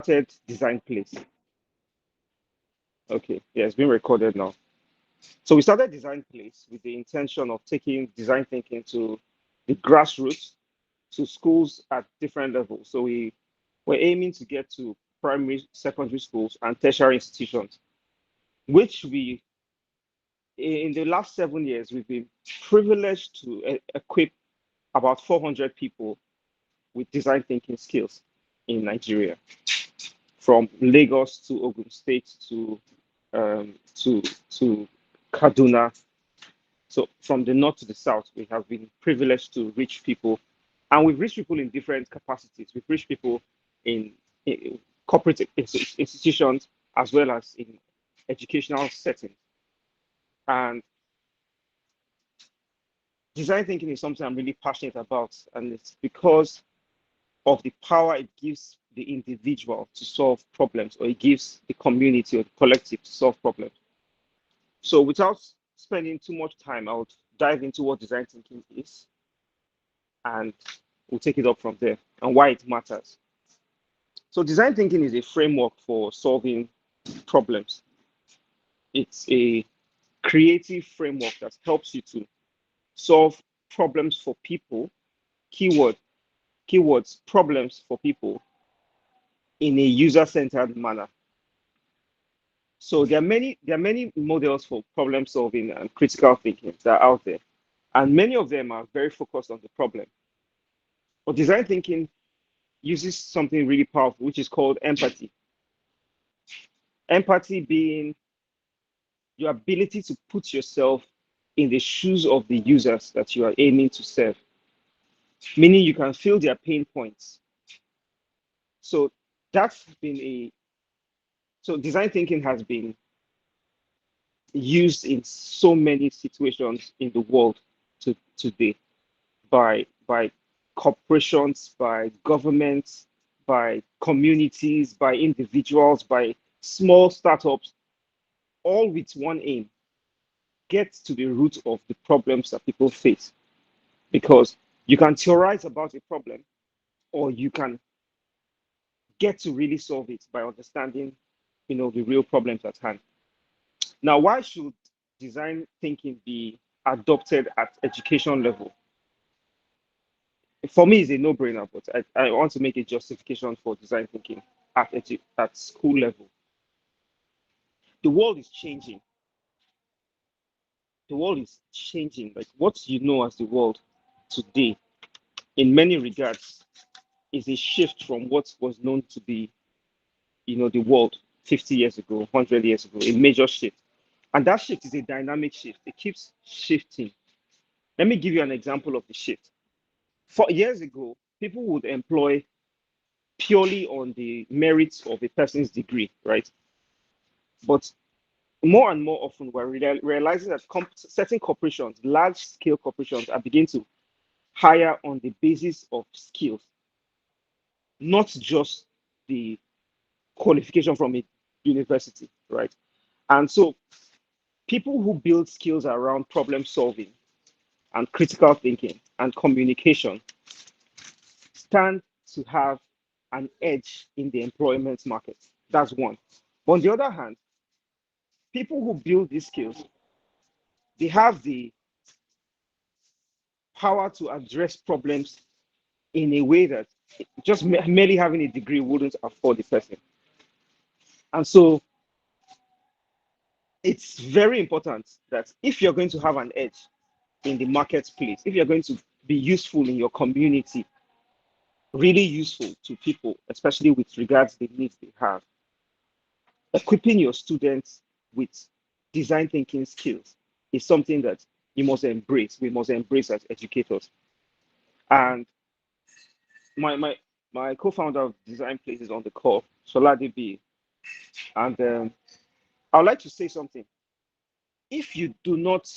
started Design Place. Okay, yeah, it's being recorded now. So we started Design Place with the intention of taking design thinking to the grassroots, to schools at different levels. So we were aiming to get to primary, secondary schools and tertiary institutions, which we, in the last 7 years, we've been privileged to equip about 400 people with design thinking skills in Nigeria, from Lagos to Ogun State um, to to Kaduna. So from the north to the south, we have been privileged to reach people, and we've reached people in different capacities. We've reached people in corporate institutions as well as in educational settings. And design thinking is something I'm really passionate about, and it's because of the power it gives the individual to solve problems, or it gives the community or the collective to solve problems. So without spending too much time, I would dive into what design thinking is, and we'll take it up from there and why it matters. So design thinking is a framework for solving problems. It's a creative framework that helps you to solve problems for people, keyword, keywords, problems for people in a user-centered manner. So there are many models for problem solving and critical thinking that are out there, and many of them are very focused on the problem. But design thinking uses something really powerful, which is called empathy. Empathy being your ability to put yourself in the shoes of the users that you are aiming to serve, meaning you can feel their pain points. So that's been a so design thinking has been used in so many situations in the world today by corporations, by governments, by communities, by individuals, by small startups, all with one aim: get to the root of the problems that people face. Because you can theorize about a problem, or you can get to really solve it by understanding, the real problems at hand. Now, why should design thinking be adopted at education level? For me, it's a no-brainer, but I want to make a justification for design thinking at school level. The world is changing. The world is changing. Like what you know as the world today, in many regards, is a shift from what was known to be, the world 50 years ago, 100 years ago, a major shift. And that shift is a dynamic shift. It keeps shifting. Let me give you an example of the shift. 4 years ago, people would employ purely on the merits of a person's degree, right? But more and more often, we're realizing that certain corporations, large scale corporations, are beginning to hire on the basis of skills, not just the qualification from a university, right? And so people who build skills around problem solving and critical thinking and communication stand to have an edge in the employment market. That's one. But on the other hand, people who build these skills, they have the power to address problems in a way that just merely having a degree wouldn't afford the person. And so it's very important that if you're going to have an edge in the marketplace, if you're going to be useful in your community, really useful to people, especially with regards to the needs they have, equipping your students with design thinking skills is something that you must embrace. We must embrace as educators. And my co-founder of Design Place is on the call, Idibe, and I would like to say something. If you do not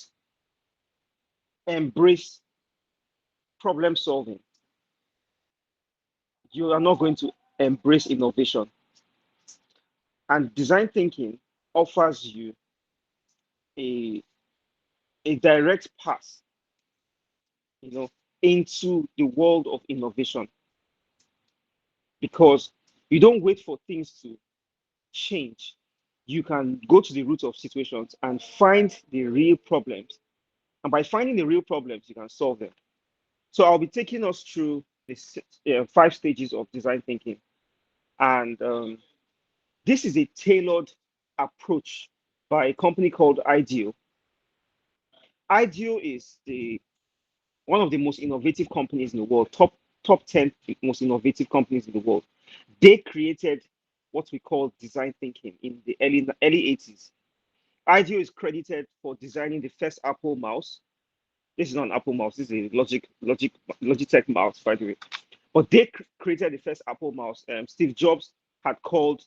embrace problem solving, you are not going to embrace innovation. And design thinking offers you a, a direct path, you know, into the world of innovation, because You don't wait for things to change. You can go to the root of situations and find the real problems. And by finding the real problems, you can solve them. So I'll be taking us through the 5 stages of design thinking. And this is a tailored approach by a company called Ideo. Ideo is one of the most innovative companies in the world, top 10 most innovative companies in the world. They created what we call design thinking in the early 80s. Ideo is credited for designing the first Apple mouse. This is not an Apple mouse, this is a Logitech mouse, by the way. But they created the first Apple mouse. Steve Jobs had called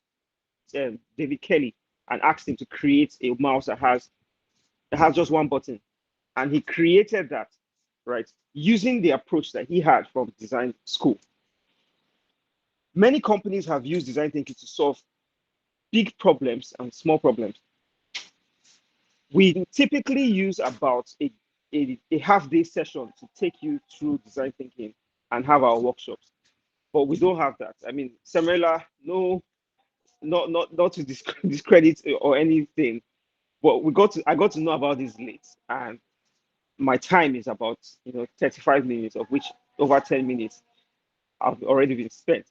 David Kelly and asked him to create a mouse that has just one button, and he created that, right, using the approach that he had from design school. Many companies have used design thinking to solve big problems and small problems. We typically use about a half-day session to take you through design thinking and have our workshops. But we don't have that. I mean, Samela, no, not to discredit or anything, but I got to know about this late, and my time is about 35 minutes, of which over 10 minutes have already been spent.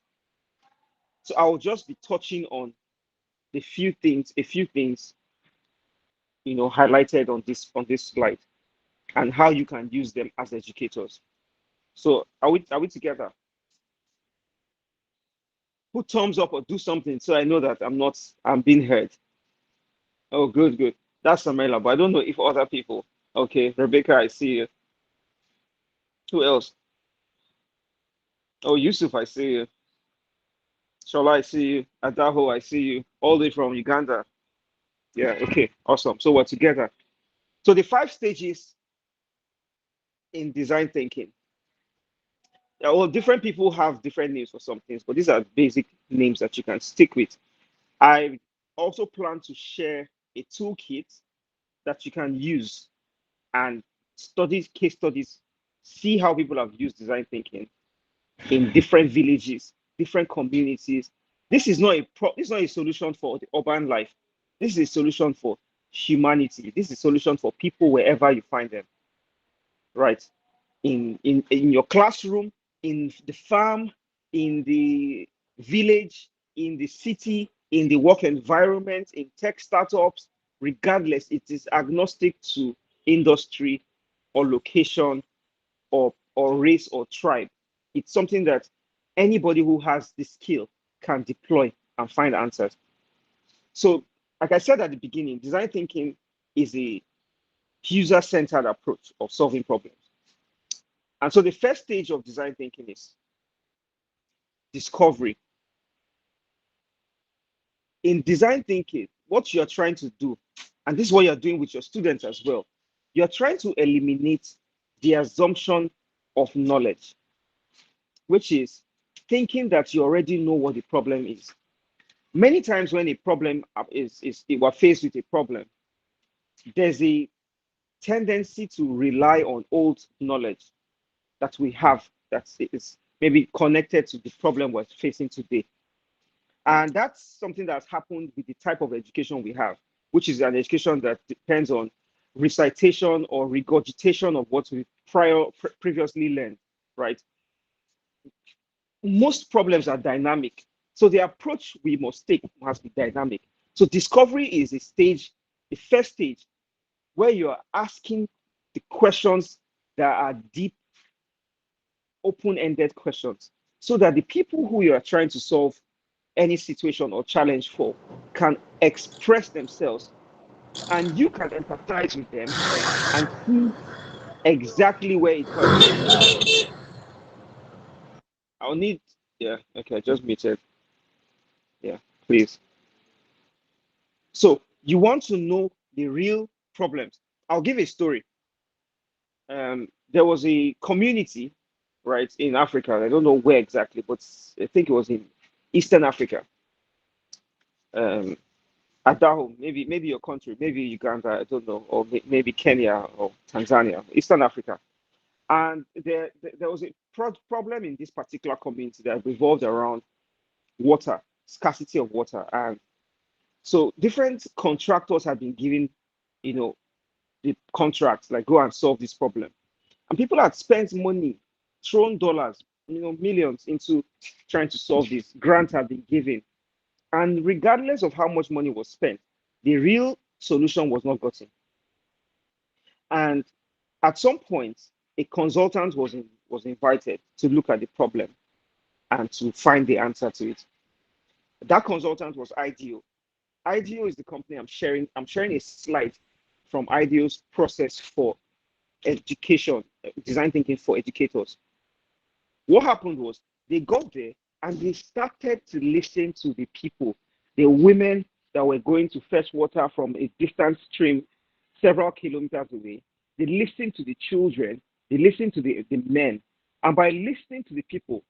So I will just be touching on a few things highlighted on this slide, and how you can use them as educators. So are we together? Put thumbs up or do something so I know that I'm being heard. Oh, good, good. That's Samela, but I don't know if other people. Okay, Rebecca, I see you. Who else? Oh, Yusuf, I see you. Shola, I see you. Adaho, I see you. All the way from Uganda. Yeah, okay, awesome. So we're together. So the 5 stages in design thinking. Yeah, well, different people have different names for some things, but these are basic names that you can stick with. I also plan to share a toolkit that you can use and case studies, see how people have used design thinking in different villages, different communities. This is not a solution for the urban life. This is a solution for humanity. This is a solution for people wherever you find them, right? In your classroom, in the farm, in the village, in the city, in the work environment, in tech startups, regardless, it is agnostic to industry or location or race or tribe. It's something that anybody who has the skill can deploy and find answers. So, like I said at the beginning, design thinking is a user-centered approach of solving problems. And so the first stage of design thinking is discovery. In design thinking, what you're trying to do, and this is what you're doing with your students as well, you're trying to eliminate the assumption of knowledge, which is thinking that you already know what the problem is. Many times when a problem is we're faced with a problem, there's a tendency to rely on old knowledge that we have that is maybe connected to the problem we're facing today. And that's something that's happened with the type of education we have, which is an education that depends on recitation or regurgitation of what we previously learned, right? Most problems are dynamic. So the approach we must take must be dynamic. So discovery is the first stage, where you're asking the questions that are deep, open-ended questions, so that the people who you are trying to solve any situation or challenge for can express themselves, and you can empathize with them and see exactly where it hurts. I'll need, yeah, okay, I just muted. Yeah, please. So you want to know the real problems. I'll give a story. There was a community, right, in Africa. I don't know where exactly, but I think it was in Eastern Africa. Um, Adaho, maybe your country, maybe Uganda, I don't know, or maybe Kenya or Tanzania, Eastern Africa. And there was a problem in this particular community that revolved around water, scarcity of water. And so different contractors have been given, the contracts, like go and solve this problem. And people had spent money, thrown dollars, millions into trying to solve this. Grants have been given. And regardless of how much money was spent, the real solution was not gotten. And at some point, a consultant was invited to look at the problem and to find the answer to it. That consultant was IDEO. IDEO is the company I'm sharing. I'm sharing a slide from IDEO's process for education, design thinking for educators. What happened was they got there and they started to listen to the people, the women that were going to fetch water from a distant stream several kilometers away. They listened to the children, they listened to the men. And by listening to the people,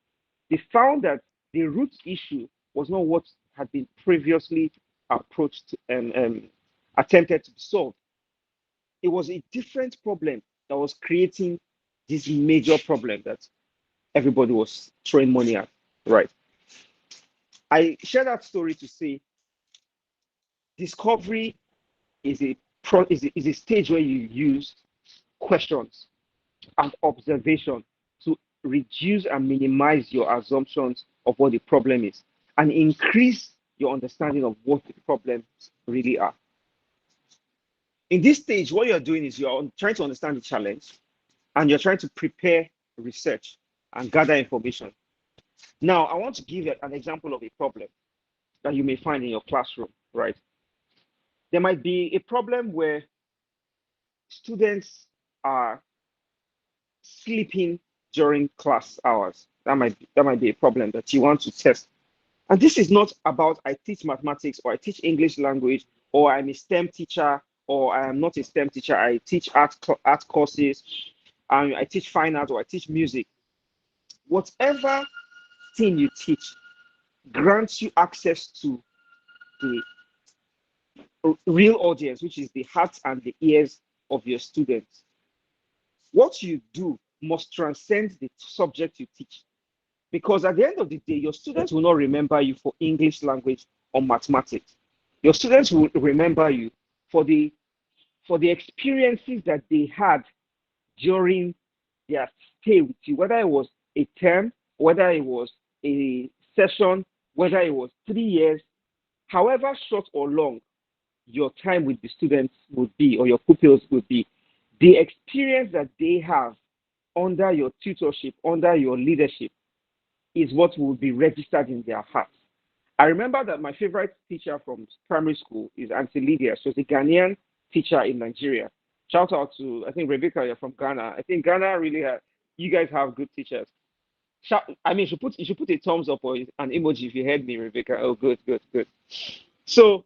they found that the root issue was not what had been previously approached and attempted to be solved. It was a different problem that was creating this major problem that everybody was throwing money at, right? I share that story to say discovery is a stage where you use questions and observation to reduce and minimize your assumptions of what the problem is and increase your understanding of what the problems really are. In this stage, what you're doing is you're trying to understand the challenge and you're trying to prepare research and gather information. Now, I want to give you an example of a problem that you may find in your classroom, right? There might be a problem where students are sleeping during class hours. That might be a problem that you want to test. And this is not about I teach mathematics or I teach English language or I'm a STEM teacher or I am not a STEM teacher. I teach art courses, I teach fine art or I teach music. Whatever thing you teach grants you access to the real audience, which is the hearts and the ears of your students. What you do must transcend the subject you teach. Because at the end of the day, your students will not remember you for English language or mathematics. Your students will remember you for the experiences that they had during their stay with you, whether it was a term, whether it was a session, whether it was 3 years, however short or long your time with the students would be or your pupils would be, the experience that they have under your tutorship, under your leadership, is what will be registered in their hearts. I remember that my favorite teacher from primary school is Auntie Lydia. She was a Ghanaian teacher in Nigeria. Shout out to, I think, Rebecca, you're from Ghana. I think Ghana really you guys have good teachers. I mean, you should put a thumbs up or an emoji if you heard me, Rebecca. Oh, good, good, good. So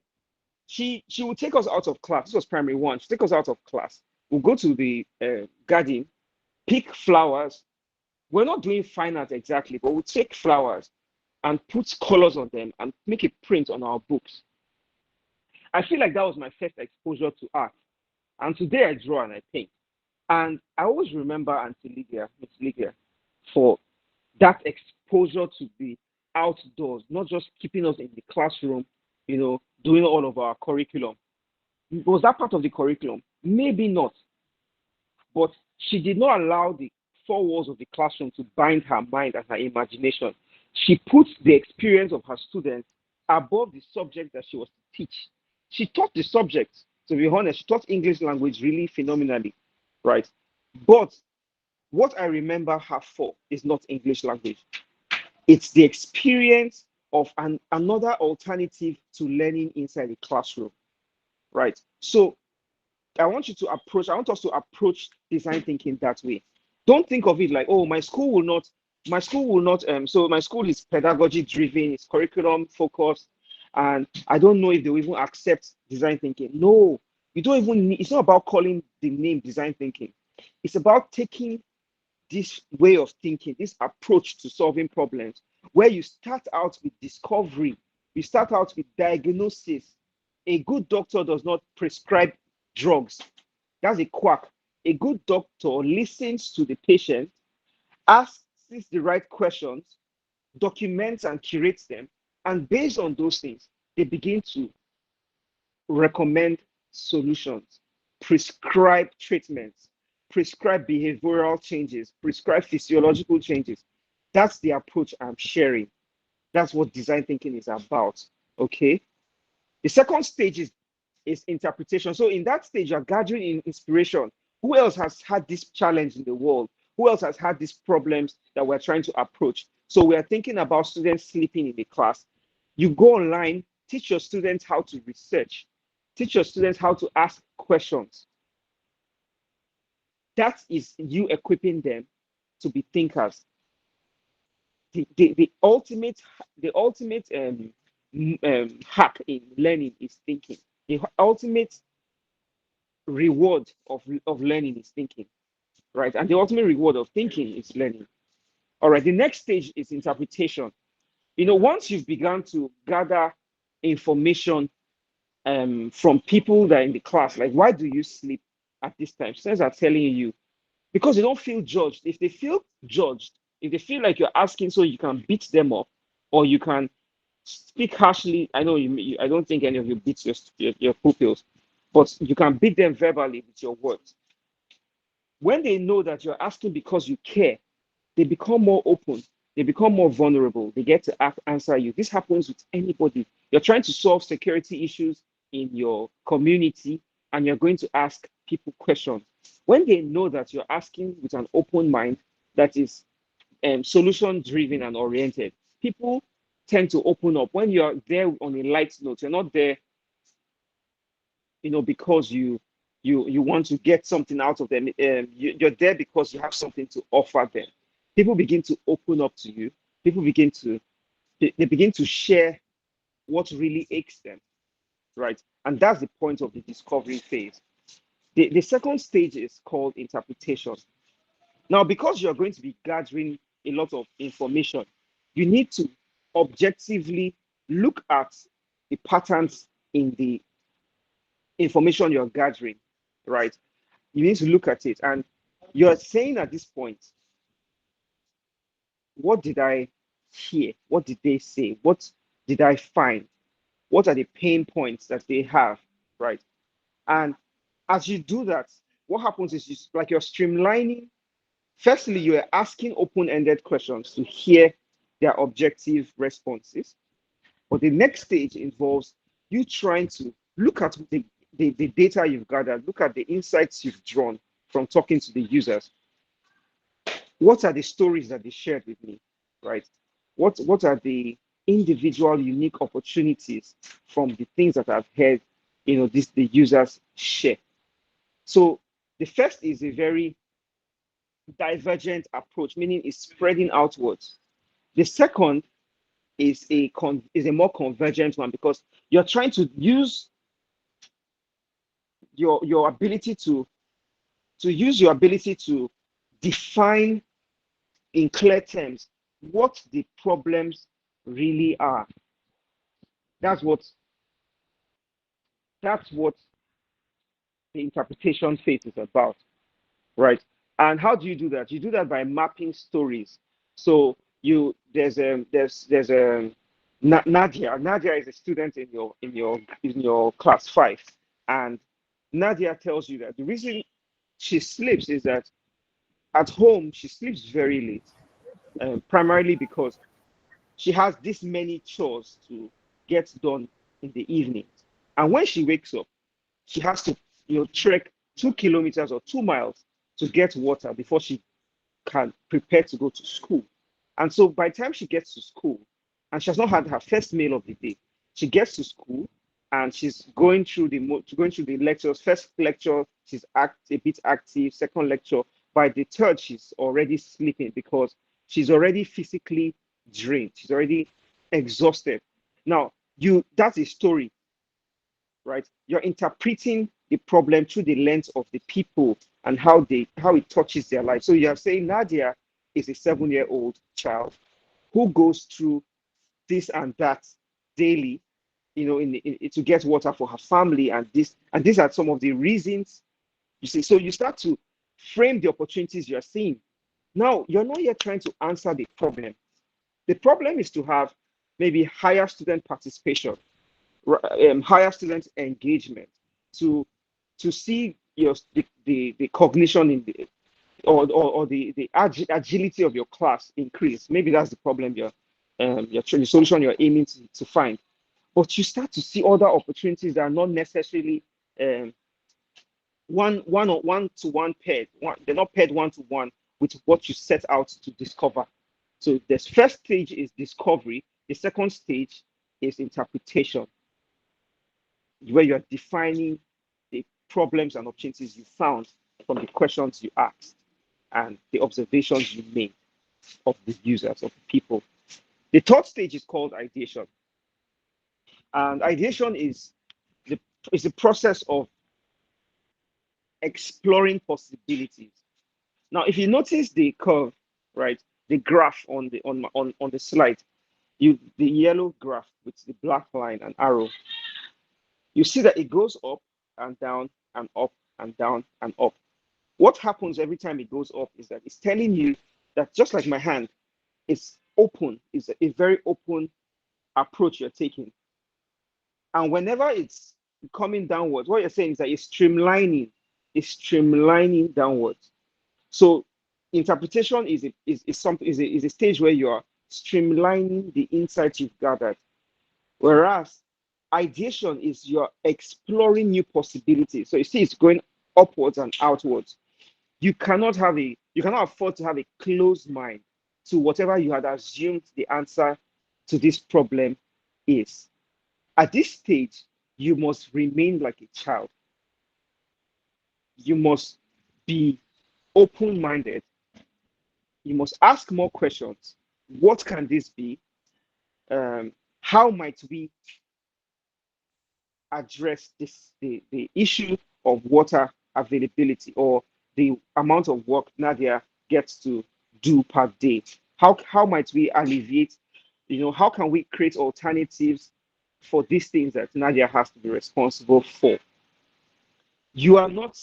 she would take us out of class. This was primary one. She take us out of class. We'll go to the garden, pick flowers. We're not doing fine art exactly, but we'll take flowers and put colors on them and make a print on our books. I feel like that was my first exposure to art. And today I draw and I paint. And I always remember Auntie Lydia, Miss Lydia, for that exposure to the outdoors, not just keeping us in the classroom, doing all of our curriculum. Was that part of the curriculum? Maybe not. But she did not allow the four walls of the classroom to bind her mind and her imagination. She put the experience of her students above the subject that she was to teach. She taught the subject, to be honest, she taught English language really phenomenally, right? But what I remember her for is not English language. It's the experience of another alternative to learning inside the classroom, right? So I want us to approach design thinking that way. Don't think of it like, oh, my school will not, so my school is pedagogy driven, it's curriculum focused, and I don't know if they will even accept design thinking. No, you don't even need, it's not about calling the name design thinking. It's about taking this way of thinking, this approach to solving problems, where you start out with discovery, you start out with diagnosis. A good doctor does not prescribe drugs. That's a quack. A good doctor listens to the patient, asks the right questions, documents and curates them, And based on those things, they begin to recommend solutions, prescribe treatments, prescribe behavioral changes, prescribe physiological changes. That's the approach I'm sharing. That's what design thinking is about. Okay. The second stage is interpretation. So in that stage, you're gathering in inspiration. Who else has had this challenge in the world? Who else has had these problems that we're trying to approach? So we are thinking about students sleeping in the class. You go online, teach your students how to research, teach your students how to ask questions. That is you equipping them to be thinkers. The ultimate hack in learning is thinking. The ultimate reward of learning is thinking, right? And the ultimate reward of thinking is learning. All right, the next stage is interpretation. Once you've begun to gather information from people that are in the class, like, why do you sleep at this time? Students are telling you because they don't feel judged. If they feel judged, if they feel like you're asking so you can beat them up or you can speak harshly, I know I don't think any of you beat your pupils, but you can beat them verbally with your words. When they know that you're asking because you care, they become more open, they become more vulnerable, they get to answer you. This happens with anybody. You're trying to solve security issues in your community and you're going to ask people questions. When they know that you're asking with an open mind that is solution driven and oriented, people tend to open up. When you're there on a light note, you're not there because you want to get something out of them. You're there because you have something to offer them. People begin to open up to you. People begin to they begin to share what really aches them, right? And that's the point of the discovery phase. The second stage is called interpretation. Now, because you're going to be gathering a lot of information, you need to objectively look at the patterns in the information you're gathering, right? You need to look at it. And you're saying at this point, what did I hear? What did they say? What did I find? What are the pain points that they have, right? And as you do that, what happens is like you're streamlining. Firstly, you are asking open-ended questions to hear their objective responses. But the next stage involves you trying to look at the data you've gathered, look at the insights you've drawn from talking to the users. What are the stories that they shared with me, right? What are the individual unique opportunities from the things that I've heard, the users share? So the first is a very divergent approach, meaning it's spreading outwards. The second is a more convergent one because you're trying to use your ability to define in clear terms what the problems really are. That's what that's what the interpretation phase is about, right? And how do you do that? You do that by mapping stories. So there's a Nadia. Nadia is a student in your class 5, and Nadia tells you that the reason she sleeps is that at home she sleeps very late, primarily because she has this many chores to get done in the evenings, and when she wakes up, she has to trek 2 kilometers or 2 miles to get water before she can prepare to go to school. And so by the time she gets to school, and she has not had her first meal of the day, she gets to school and she's going through the lectures. First lecture, she's a bit active. Second lecture, by the third, she's already sleeping because she's already physically drained. She's already exhausted. Now, that's a story, right? You're interpreting the problem through the lens of the people and how it touches their life. So you're saying Nadia is a 7-year-old child who goes through this and that daily, to get water for her family, and these are some of the reasons. You see, so you start to frame the opportunities you're seeing. Now, you're not yet trying to answer the problem. The problem is to have maybe higher student participation, higher student engagement, to see the cognition in the or the agility of your class increase. Maybe that's the problem the solution you're aiming to find. But you start to see other opportunities that are not necessarily um, one to one paired. They're not paired one to one with what you set out to discover. So the first stage is discovery. The second stage is interpretation, where you're defining the problems and opportunities you found from the questions you asked and the observations you made of the users, of the people. The third stage is called ideation. And ideation the, is the process of exploring possibilities. Now, if you notice the curve, right, the graph on the slide, the yellow graph with the black line and arrow, you see that it goes up and down and up and down and up. What happens every time it goes up is that it's telling you that, just like my hand, it's open, it's a very open approach you're taking. And whenever it's coming downwards, what you're saying is that it's streamlining downwards. So interpretation is a stage where you are streamlining the insights you've gathered. Whereas ideation is you're exploring new possibilities. So you see it's going upwards and outwards. You cannot afford to have a closed mind to whatever you had assumed the answer to this problem is. At this stage, you must remain like a child. You must be open-minded. You must ask more questions. What can this be? How might we address the issue of water availability, or the amount of work Nadia gets to do per day? How might we alleviate, how can we create alternatives for these things that Nadia has to be responsible for? You are not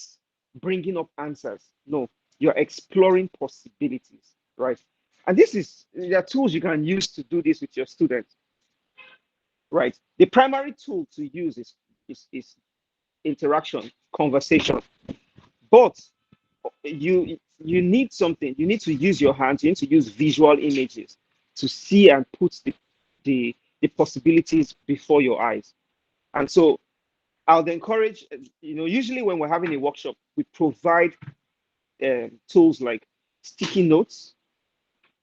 bringing up answers. No, you're exploring possibilities, right? And there are tools you can use to do this with your students, right? The primary tool to use is interaction, conversation. But you need something. You need to use your hands. You need to use visual images to see and put the possibilities before your eyes. And so I would encourage, usually when we're having a workshop, we provide tools like sticky notes,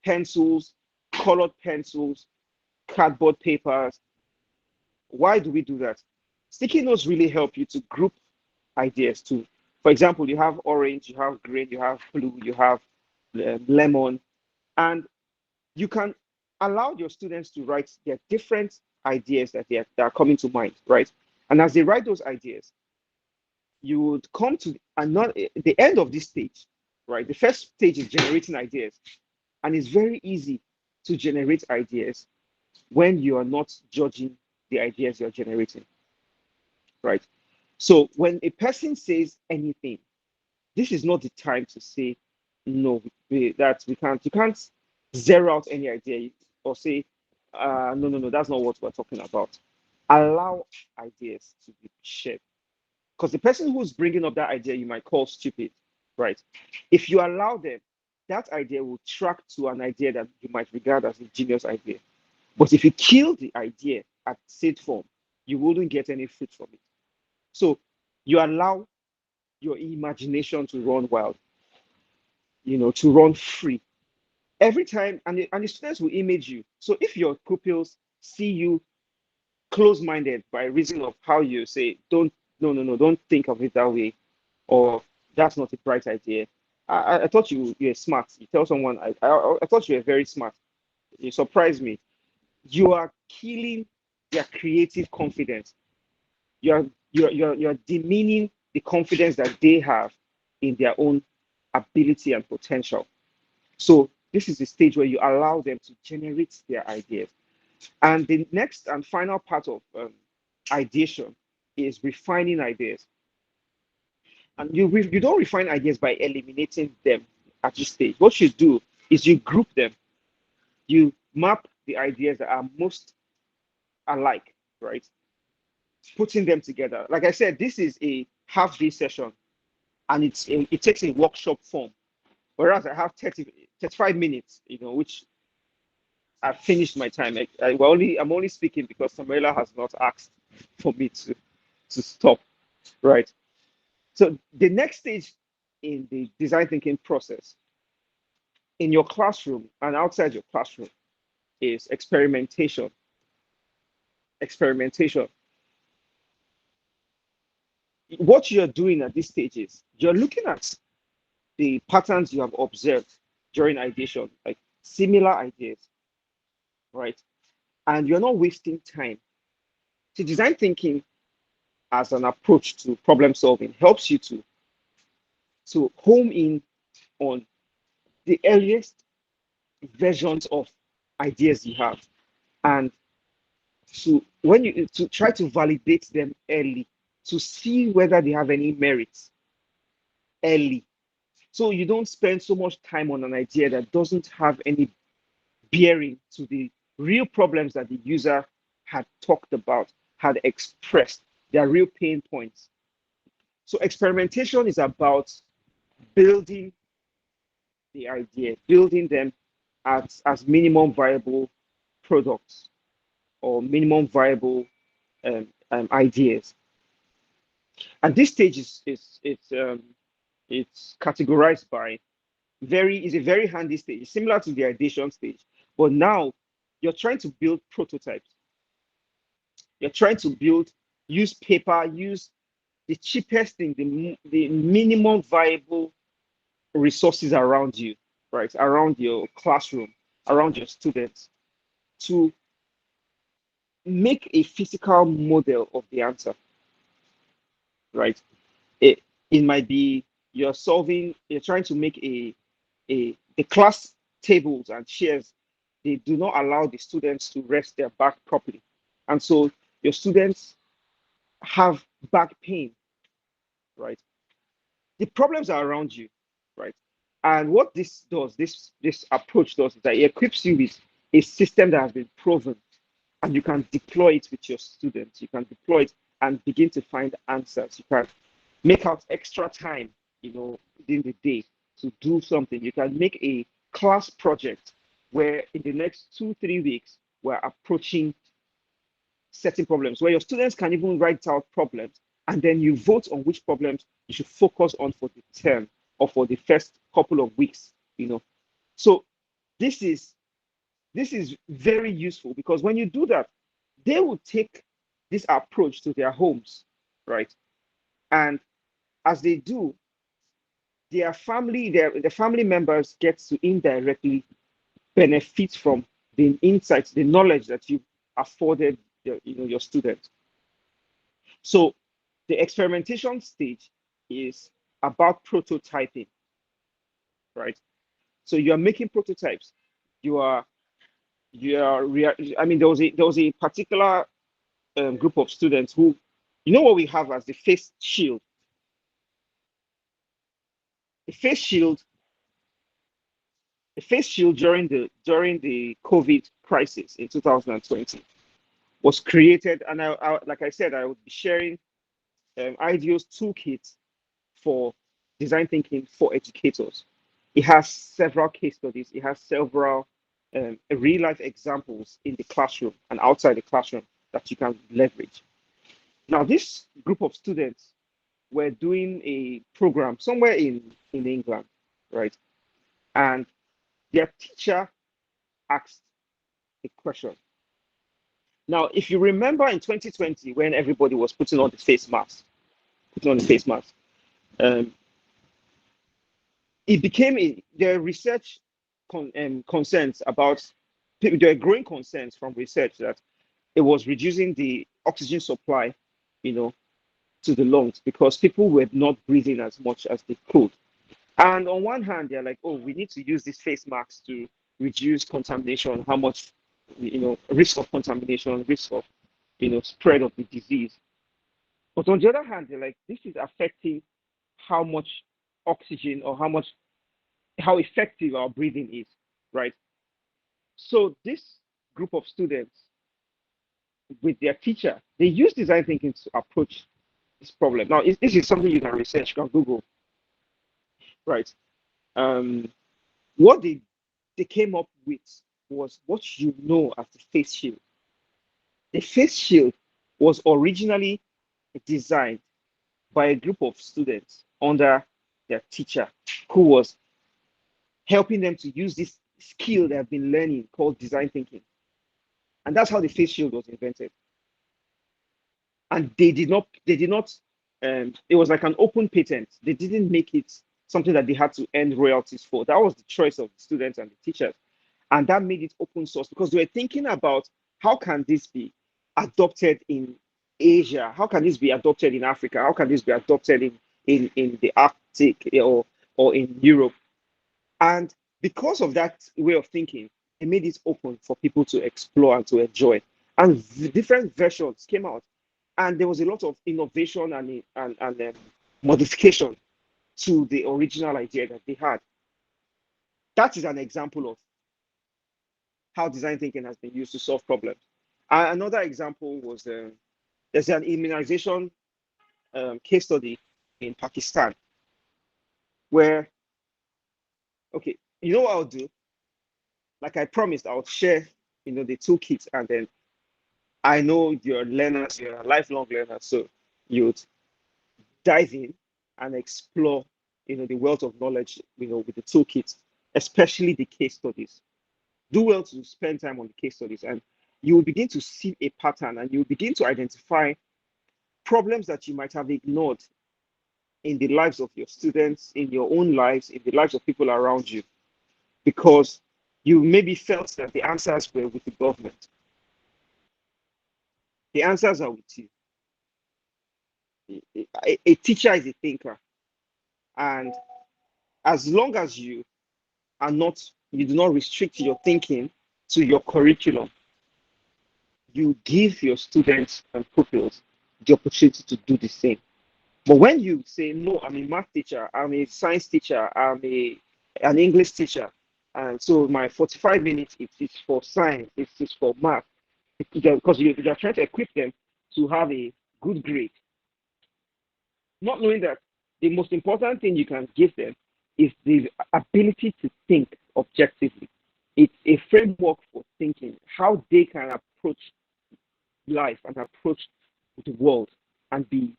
pencils, colored pencils, cardboard papers. Why do we do that? Sticky notes really help you to group ideas too. For example, you have orange, you have green, you have blue, you have lemon, and you can allow your students to write their different ideas that are coming to mind, right? And as they write those ideas, you would come to the end of this stage, right? The first stage is generating ideas, and it's very easy to generate ideas when you are not judging the ideas you're generating, right? So when a person says anything, this is not the time to say no. That we can't. You can't zero out any idea or say, no, no, no, that's not what we're talking about. Allow ideas to be shared, because the person who's bringing up that idea you might call stupid, right? If you allow them, that idea will track to an idea that you might regard as a genius idea. But if you kill the idea at seed form, you wouldn't get any fruit from it. So you allow your imagination to run wild, to run free. Every time, and the students will image you. So if your pupils see you close-minded by reason of how you say, don't, no, no, no, don't think of it that way, or that's not a bright idea. I thought you're smart. You tell someone, I thought you were very smart. You surprised me. You are killing their creative confidence. You're demeaning the confidence that they have in their own ability and potential. So this is the stage where you allow them to generate their ideas. And the next and final part of ideation is refining ideas. And you don't refine ideas by eliminating them at this stage. What you do is you group them. You map the ideas that are most alike, right? Putting them together. Like I said, this is a half-day session, and it takes a workshop form. Whereas I have 35 minutes, which I've finished my time. I'm only speaking because Samuela has not asked for me to stop, right? So the next stage in the design thinking process in your classroom and outside your classroom is experimentation. Experimentation. What you're doing at this stage is you're looking at the patterns you have observed during ideation, like similar ideas, right? And you're not wasting time. So design thinking as an approach to problem solving helps you to home in on the earliest versions of ideas you have, and to try to validate them early, to see whether they have any merits early, so you don't spend so much time on an idea that doesn't have any bearing to the real problems that the user had talked about, had expressed, their real pain points. So experimentation is about building the idea, building them as minimum viable products or minimum viable ideas. And this stage it's categorized by is a very handy stage, similar to the ideation stage. But now you're trying to build prototypes. You're trying to use paper, use the cheapest thing, the minimum viable resources around you, right? Around your classroom, around your students, to make a physical model of the answer, right? It, it might be you're trying to make the class tables and chairs, they do not allow the students to rest their back properly. And so your students have back pain, right? The problems are around you, right? And what this approach does is that it equips you with a system that has been proven, and you can deploy it with your students. You can deploy it and begin to find answers. You can make out extra time, within the day to do something. You can make a class project where in the next 2, 3 weeks we're approaching certain problems, where your students can even write out problems, and then you vote on which problems you should focus on for the term or for the first couple of weeks. So this is this is very useful, because when you do that, they will take this approach to their homes, right? And as they do, the family members get to indirectly benefit from the insights, the knowledge that you afforded your students. So the experimentation stage is about prototyping, right? So you are making prototypes. You are I mean, there was a particular group of students who, what we have as the face shield. The face shield, the face shield during the COVID crisis in 2020 was created, and like I said, I would be sharing IDEO's toolkit for design thinking for educators. It has several case studies. It has several real life examples in the classroom and outside the classroom that you can leverage. Now, this group of students were doing a program somewhere in England, right? And their teacher asked a question. Now, if you remember in 2020, when everybody was putting on the face mask, um, it became the research concerns about there are growing concerns from research that it was reducing the oxygen supply, you know, to the lungs, because people were not breathing as much as they could. And on one hand, they're like, oh, we need to use these face masks to reduce contamination, how much, risk of contamination, risk of, spread of the disease. But on the other hand, they're like, this is affecting how much oxygen or how effective our breathing is, right? So this group of students with their teacher. They use design thinking to approach this problem. Now, this is something you can research, you can Google, right? Um, what they came up with was what you know as the face shield. The face shield was originally designed by a group of students under their teacher who was helping them to use this skill they have been learning called design thinking. And that's how the face shield was invented. And they did not, it was like an open patent. They didn't make it something that they had to earn royalties for. That was the choice of the students and the teachers. And that made it open source because they were thinking about how can this be adopted in Asia? How can this be adopted in Africa? How can this be adopted in the Arctic or in Europe? And because of that way of thinking, it made it open for people to explore and to enjoy. And different versions came out. And there was a lot of innovation and modification to the original idea that they had. That is an example of how design thinking has been used to solve problems. Another example was there's an immunization case study in Pakistan where, okay, you know what I'll do? Like I promised, I'll share, the toolkit, and then I know you're learners, you're a lifelong learner, so you'd dive in and explore, the wealth of knowledge, with the toolkit, especially the case studies. Do well to spend time on the case studies, and you will begin to see a pattern, and you will begin to identify problems that you might have ignored in the lives of your students, in your own lives, in the lives of people around you, because you maybe felt that the answers were with the government. The answers are with you. A teacher is a thinker, and as long as you do not restrict your thinking to your curriculum, you give your students and pupils the opportunity to do the same. But when you say, no, I'm a math teacher, I'm a science teacher, an English teacher, and so my 45 minutes it is for science, it is for math, because you're trying to equip them to have a good grade, not knowing that the most important thing you can give them is the ability to think objectively. It's a framework for thinking, how they can approach life and approach the world and be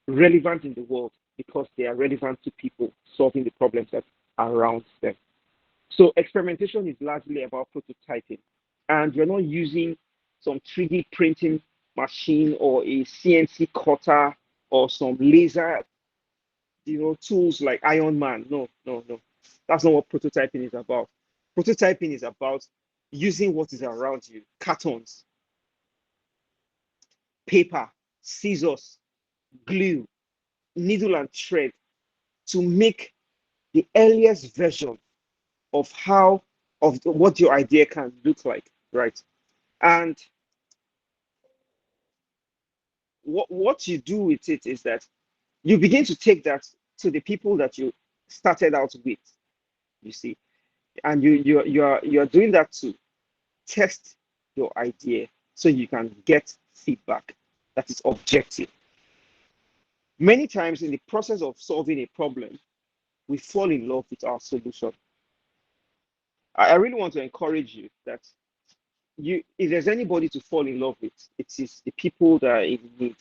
relevant in the world because they are relevant to people solving the problems that are around them. So experimentation is largely about prototyping, and you're not using some 3D printing machine or a CNC cutter or some laser, tools like Iron Man. No, no, no. That's not what prototyping is about. Prototyping is about using what is around you: cartons, paper, scissors, glue, needle and thread, to make the earliest version of what your idea can look like, right? And what you do with it is that you begin to take that to the people that you started out with, you see, and you're doing that to test your idea so you can get feedback that is objective. Many times in the process of solving a problem, we fall in love with our solution. I really want to encourage you that if there's anybody to fall in love with, it is the people that are in need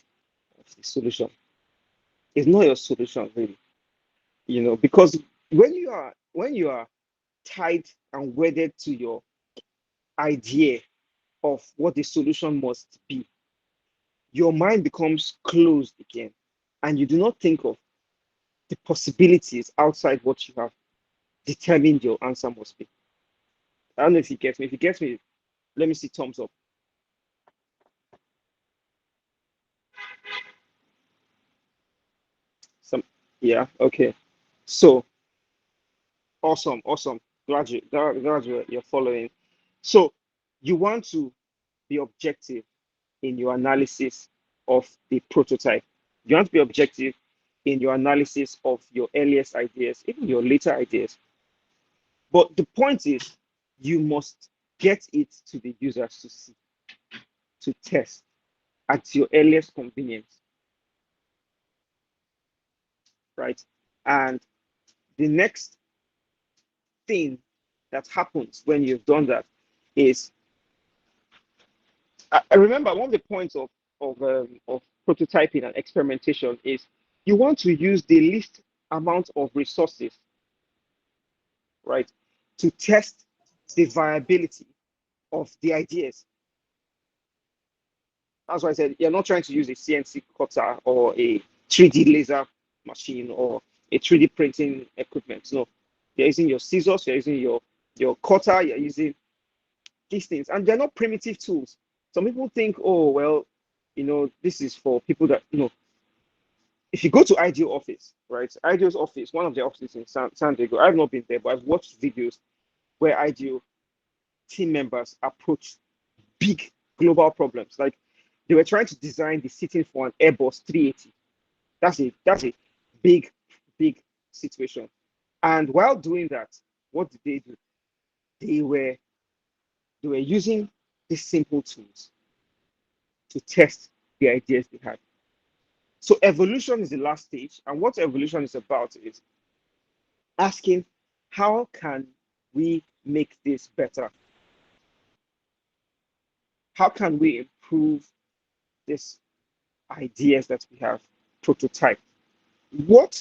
of the solution. It's not your solution, really, because when you are tied and wedded to your idea of what the solution must be, your mind becomes closed again, and you do not think of the possibilities outside what you have determined your answer must be. I don't know if you get me. If you get me, let me see thumbs up. Some, yeah, okay. So awesome, awesome. Glad you're following. So you want to be objective in your analysis of the prototype. You want to be objective in your analysis of your earliest ideas, even your later ideas. But the point is, you must get it to the users to see, to test. at your earliest convenience, right? And the next thing that happens when you've done that is, I remember one of the points of prototyping and experimentation is you want to use the least amount of resources, right, to test the viability of the ideas. That's why I said you're not trying to use a CNC cutter or a 3D laser machine or a 3D printing equipment. No, you're using your scissors, you're using your cutter, you're using these things, and they're not primitive tools. Some people think, oh well, this is for people that if you go to Ideal office, right? Ideal's office, one of the offices in San Diego. I've not been there, but I've watched videos where Ideal team members approach big global problems. Like they were trying to design the seating for an Airbus 380. That's a big, big situation. And while doing that, what did they do? They were they were using these simple tools to test the ideas they had. So evolution is the last stage, and what evolution is about is asking, how can we make this better? How can we improve these ideas that we have prototyped? What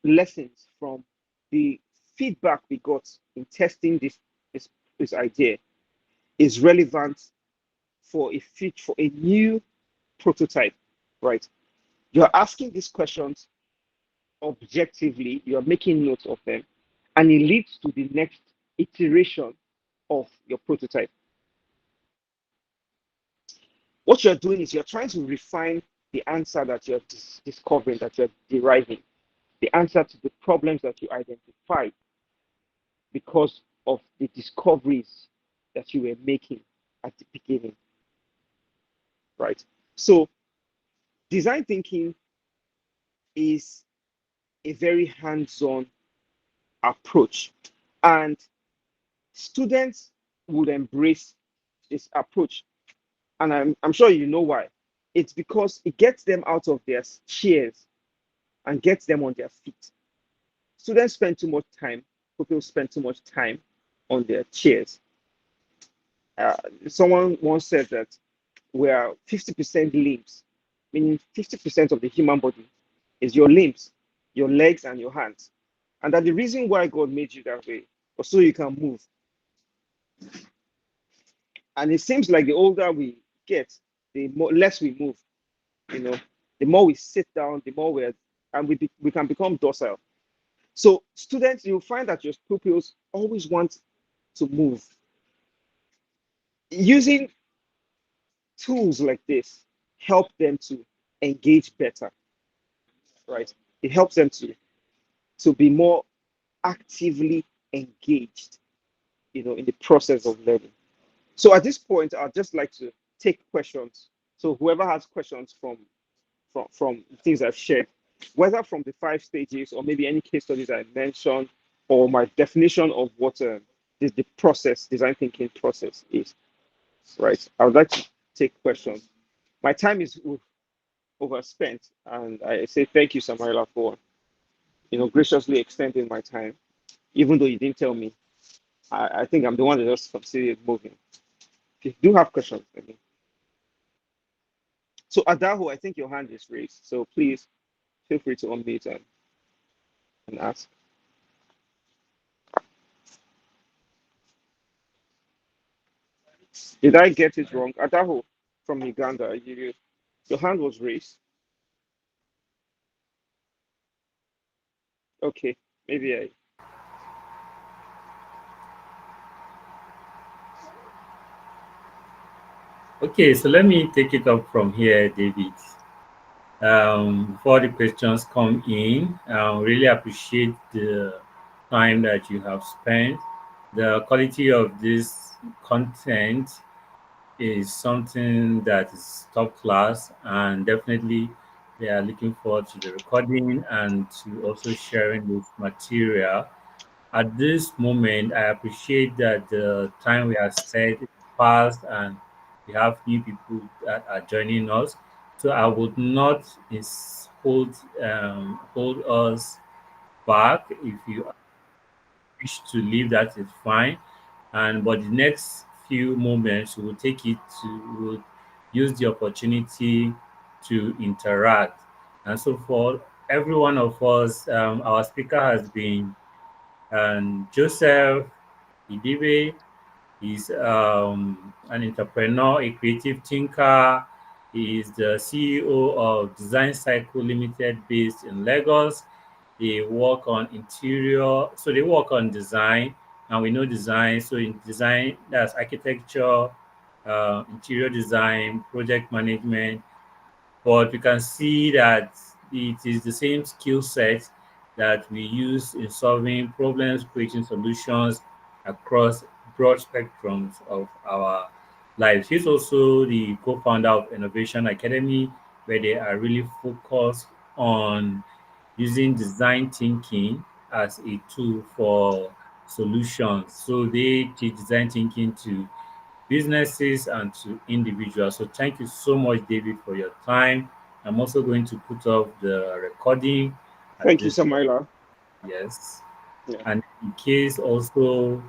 lessons from the feedback we got in testing this idea is relevant for a new prototype, right? You're asking these questions objectively, you're making notes of them, and it leads to the next iteration of your prototype. What you're doing is you're trying to refine the answer that you're discovering, that you're deriving, the answer to the problems that you identified because of the discoveries that you were making at the beginning, right? So, design thinking is a very hands on approach, and students would embrace this approach. And I'm sure you know why. It's because it gets them out of their chairs and gets them on their feet. Students spend too much time, people spend too much time on their chairs. Uh, Someone once said that we are 50% limbs, meaning 50% of the human body is your limbs, your legs, and your hands. And that the reason why God made you that way was so you can move. And it seems like the older we get, the less we move. You know, the more we sit down, the more we can become docile. So students, you'll find that your pupils always want to move. Using tools like this help them to engage better, right? It helps them to be more actively engaged, in the process of learning. So at this point, I'd just like to take questions. So whoever has questions from things I've shared, whether from the 5 stages or maybe any case studies I mentioned, or my definition of what the process, design thinking process is, right? I would like to take questions. My time is overspent, and I say thank you, Samarila, for graciously extending my time, even though you didn't tell me. I think I'm the one that just considered moving. If you do have questions, I mean. So Adahu, I think your hand is raised. So please feel free to unmute and ask. Did I get it wrong? Adahu from Uganda, your hand was raised. Okay, maybe I. Okay, so let me take it up from here, David. Before the questions come in, I really appreciate the time that you have spent. The quality of this content is something that is top class, and definitely they are looking forward to the recording and to also sharing this material. At this moment, I appreciate that the time we have spent is fast and we have new people that are joining us. So I would not hold us back. If you wish to leave, that is fine. And but the next few moments, we will take it to we will use the opportunity to interact. And so for every one of us, our speaker has been Joseph Idibe. He's an entrepreneur, a creative thinker. He is the CEO of DezynCycle Limited based in Lagos. They work on interior, so they work on design, and we know design. So in design, that's architecture, interior design, project management, but we can see that it is the same skill set that we use in solving problems, creating solutions across broad spectrums of our lives. He's also the co-founder of Innovation Academy, where they are really focused on using design thinking as a tool for solutions. So they teach design thinking to businesses and to individuals. So thank you so much, David, for your time. I'm also going to put up the recording at Thank you, this point. Samaila. Yes. Yeah. And in case also